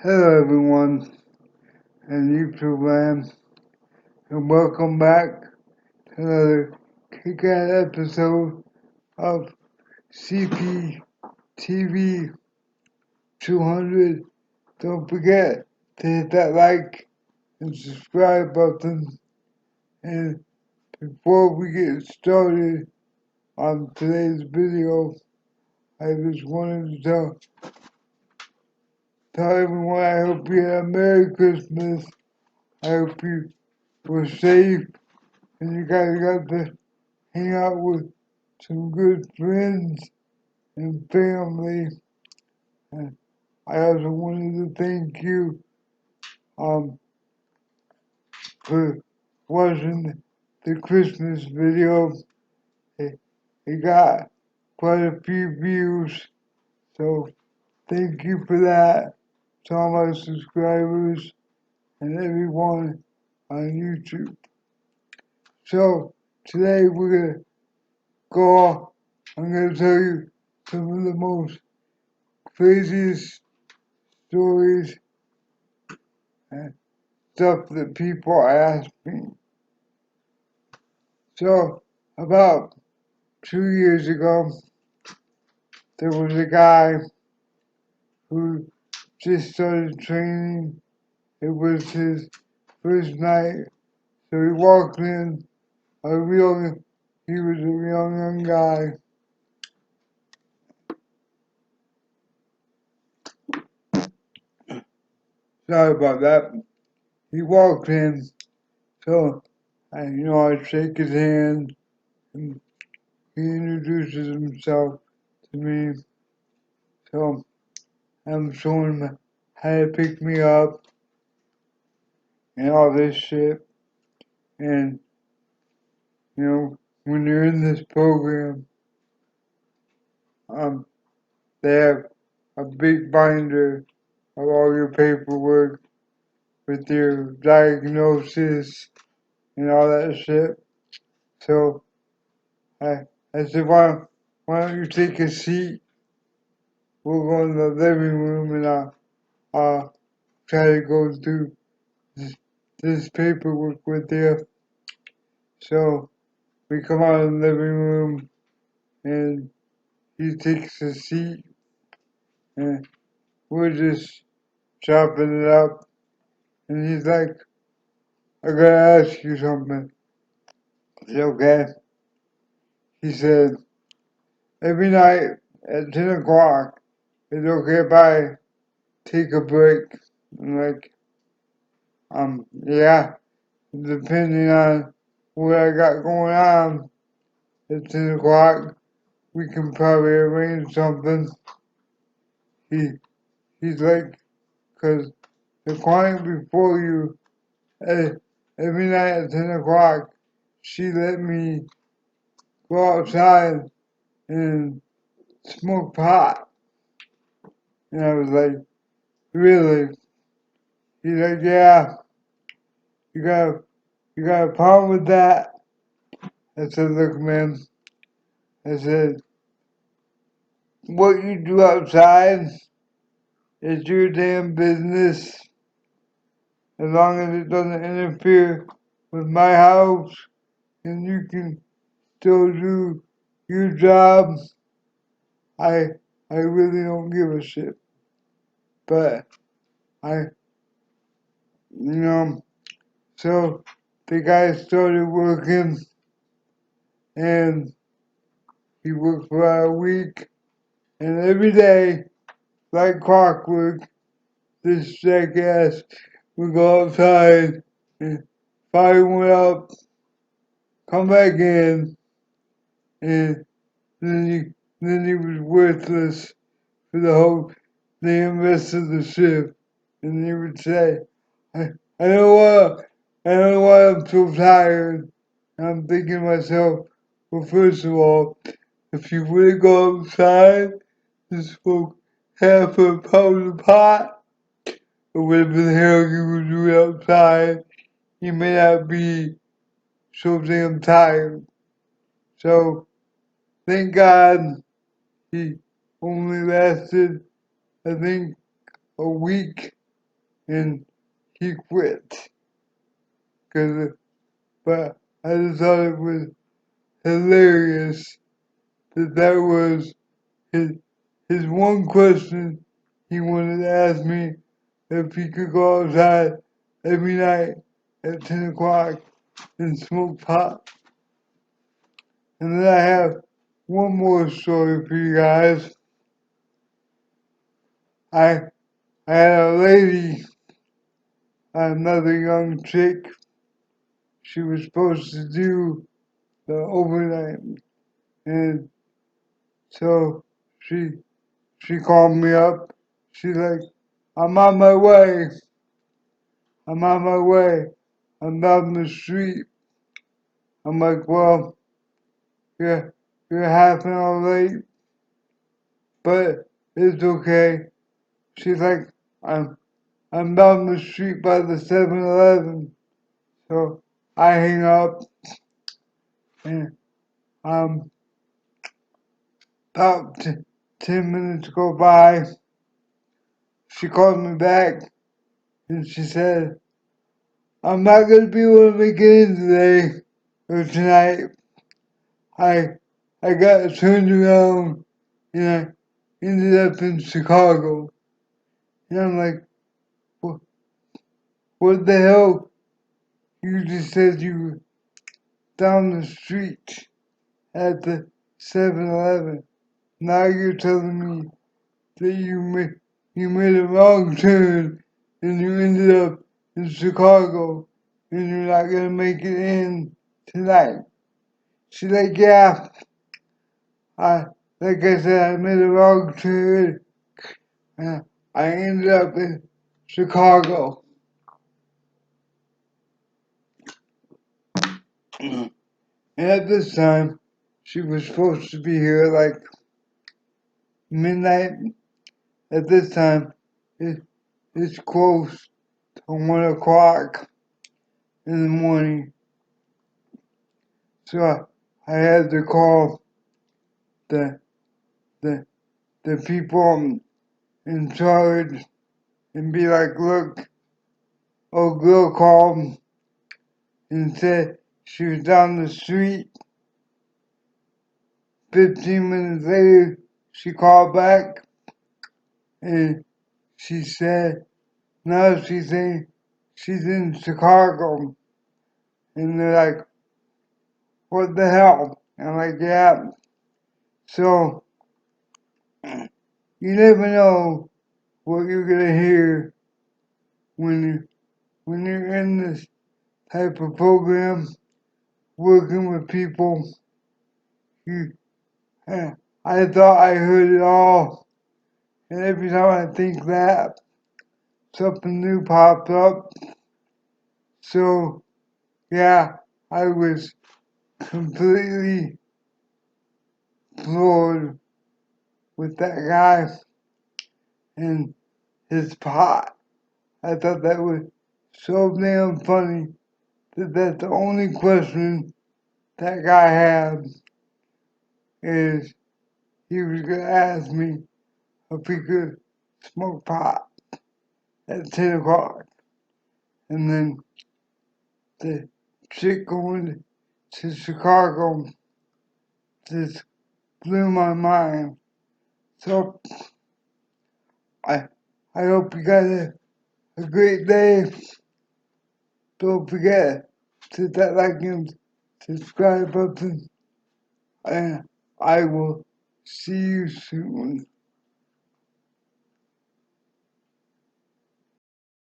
Hello everyone and YouTube land and welcome back to another kick-ass episode of CPTV 200. Don't forget to hit that like and subscribe button. And before we get started on today's video, I just wanted to tell everyone I hope you had a Merry Christmas. I hope you were safe and you guys got to hang out with some good friends and family. And I also wanted to thank you um, for watching the Christmas video. It got quite a few views, so thank you for that to all my subscribers and everyone on YouTube. So today we're gonna go off. I'm gonna tell you some of the most craziest stories and stuff that people ask me. So, about 2 years ago, there was a guy who just started training. It was his first night, so he walked in he was a real young guy. Sorry about that. He walked in, so I shake his hand, and he introduces himself to me. So I'm showing him how to pick me up and all this shit. And, when you're in this program, um, they have a big binder of all your paperwork with your diagnosis and all that shit. So I said, why don't you take a seat? We'll go in the living room and I'll try to go through this paperwork with you. So we come out of the living room and he takes a seat and we're just chopping it up. And he's like, I gotta ask you something. Is it okay? He said, every night at 10 o'clock, it's okay if I take a break. I'm like, yeah, depending on what I got going on at 10 o'clock, we can probably arrange something. He, he's like, cause the client before you, every night at 10 o'clock, she let me go outside and smoke pot. And I was like, really? He's like, yeah, you got you got a problem with that? I said, look, man, I said, what you do outside is your damn business. As long as it doesn't interfere with my house and you can still do your job, I I really don't give a shit. But I so the guy started working and he worked for about a week and every day, like clockwork, this jackass would go outside and fire one up, come back in, and then he was worthless for the whole damn rest of the shift. And he would say, I, I don't want I don't know why I'm so tired. And I'm thinking to myself, well, first of all, if you would have gone outside and smoked half a pound of pot, or whatever the hell you were doing outside, you may not be so damn tired. So, thank God he only lasted, I think, a week. and he quit. But I just thought it was hilarious that was his one question he wanted to ask me if he could go outside every night at 10 o'clock and smoke pot. And then I have one more story for you guys. I had a lady, another young chick, she was supposed to do the overnight. And so she called me up. She's like, I'm on my way. I'm on my way. I'm down the street. I'm like, well, you're half an hour late, but it's okay. She's like, I'm down the street by the 7-Eleven. So I hang up and about 10 minutes go by. She called me back and she said, I'm not gonna be able to make it in today or tonight. I got turned around and I ended up in Chicago. And I'm like, what the hell? You just said you were down the street at the 7-Eleven. Now you're telling me that you made a wrong turn and you ended up in Chicago and you're not gonna make it in tonight. She's like, yeah, I like I said, I made a wrong turn and I ended up in Chicago. And at this time, she was supposed to be here like midnight. At this time, it's close to 1 o'clock in the morning. So I had to call the the the people in charge and be like, look, a girl called and said she was down the street. 15 minutes later, she called back and she said, now she's saying she's in Chicago. And they're like, what the hell? And I'm like, yeah. So you never know what you're gonna hear when you're in this type of program, working with people. You, I thought I heard it all, and every time I think that, something new pops up. So yeah, I was completely floored with that guy and his pot. I thought that was so damn funny that that's the only question that guy had is he was gonna ask me if he could smoke pot at 10 o'clock. And then the chick going to Chicago just blew my mind. So I I hope you guys have a great day. Don't forget to hit that like and subscribe button, and I will see you soon.